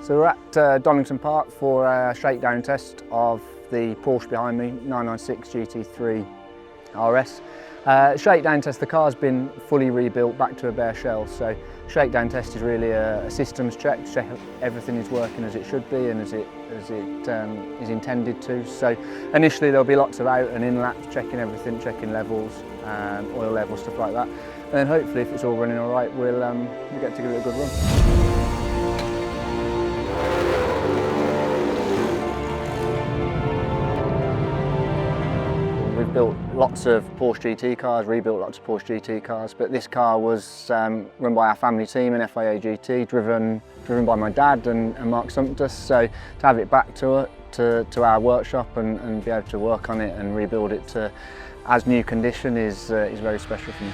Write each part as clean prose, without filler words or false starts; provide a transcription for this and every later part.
So we're at Donington Park for a shakedown test of the Porsche behind me, 996 GT3RS. Shakedown test, the car's been fully rebuilt back to a bare shell, so shakedown test is really a systems check everything is working as it should be and as it is intended to. So initially there'll be lots of out and in laps, checking everything, checking levels, oil levels, stuff like that. And then hopefully if it's all running all right, we'll get to give it a good run. We've built lots of Porsche GT cars, rebuilt lots of Porsche GT cars, but this car was run by our family team in FIA GT, driven by my dad and Mark Sumpter. So to have it back to our workshop and be able to work on it and rebuild it to as new condition is very special for me.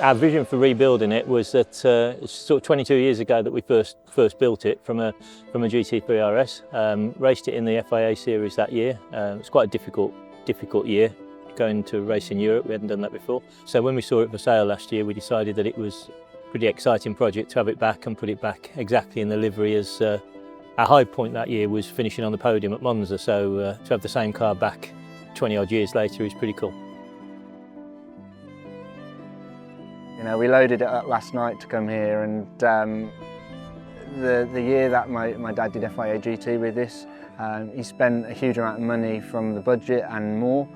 Our vision for rebuilding it was that sort of 22 years ago that we first built it from a GT3RS. Raced it in the FIA series that year. It was quite a difficult year going to race in Europe. We hadn't done that before. So when we saw it for sale last year, we decided that it was a pretty exciting project to have it back and put it back exactly in the livery as our high point that year was finishing on the podium at Monza. So to have the same car back 20 odd years later is pretty cool. You know, we loaded it up last night to come here, and the year that my dad did FIA GT with this, he spent a huge amount of money from the budget and more.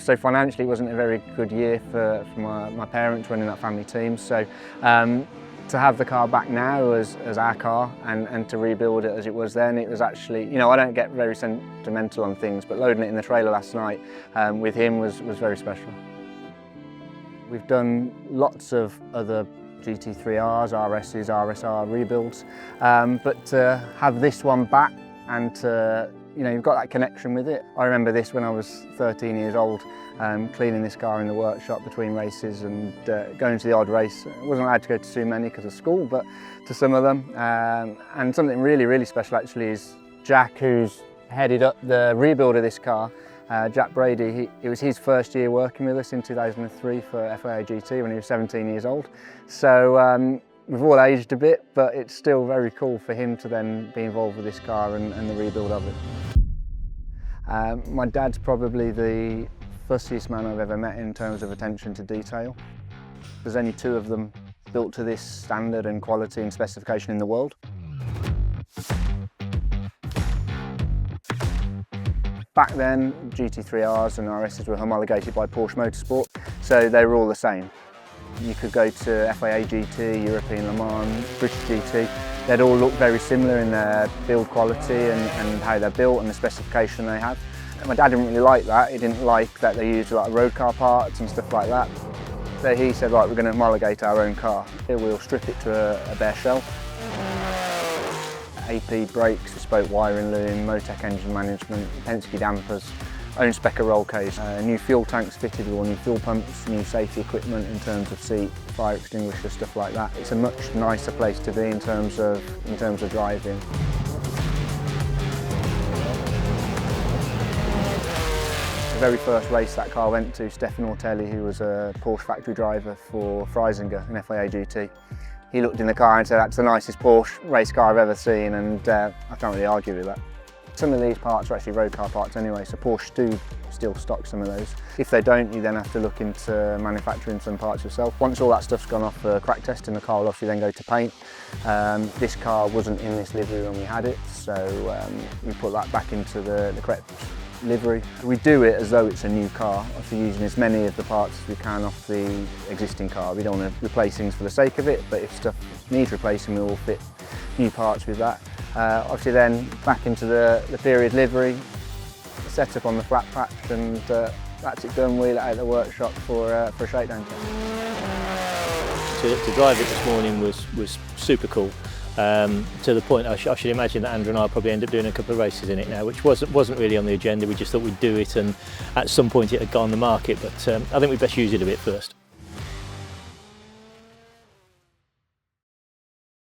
So financially it wasn't a very good year for my parents running that family team. So to have the car back now as our car and to rebuild it as it was then, it was actually, you know, I don't get very sentimental on things, but loading it in the trailer last night with him was very special. We've done lots of other GT3Rs, RSs, RSR rebuilds, but to have this one back and to, you know, you've got that connection with it. I remember this when I was 13 years old, cleaning this car in the workshop between races and going to the odd race. I wasn't allowed to go to too many because of school, but to some of them. And something really special actually is Jack, who's headed up the rebuild of this car. Jack Brady, it was his first year working with us in 2003 for FIA GT when he was 17 years old. So we've all aged a bit, but it's still very cool for him to then be involved with this car and the rebuild of it. My dad's probably the fussiest man I've ever met in terms of attention to detail. There's only 2 of them built to this standard and quality and specification in the world. Back then, GT3Rs and RSs were homologated by Porsche Motorsport, so they were all the same. You could go to FIA GT, European Le Mans, British GT, they'd all look very similar in their build quality and how they're built and the specification they have. My dad didn't really like that. He didn't like that they used like road car parts and stuff like that. So he said, right, we're going to homologate our own car. We'll strip it to a bare shell. AP brakes, bespoke wiring loom, Eurotech engine management, Penske dampers, own spec roll cage, new fuel tanks fitted with all new fuel pumps, new safety equipment in terms of seat, fire extinguisher, stuff like that. It's a much nicer place to be in terms of driving. The very first race that car went to, Stefan Ortelli, who was a Porsche factory driver for Freisinger in FIA GT. He looked in the car and said, that's the nicest Porsche race car I've ever seen, and I can't really argue with that. Some of these parts are actually road car parts anyway, so Porsche do still stock some of those. If they don't, you then have to look into manufacturing some parts yourself. Once all that stuff's gone off for crack testing, the car will obviously then go to paint. This car wasn't in this livery when we had it, so we put that back into the correct livery. We do it as though it's a new car, obviously using as many of the parts as we can off the existing car. We don't want to replace things for the sake of it, but if stuff needs replacing, we will fit new parts with that. Obviously then back into the period livery, set up on the flat patch, and that's it done. Wheel it out of the workshop for a shakedown test. To drive it this morning was super cool. To the point I should imagine that Andrew and I will probably end up doing a couple of races in it now, which wasn't really on the agenda. We just thought we'd do it, and at some point it had gone on the market, but I think we'd best use it a bit first.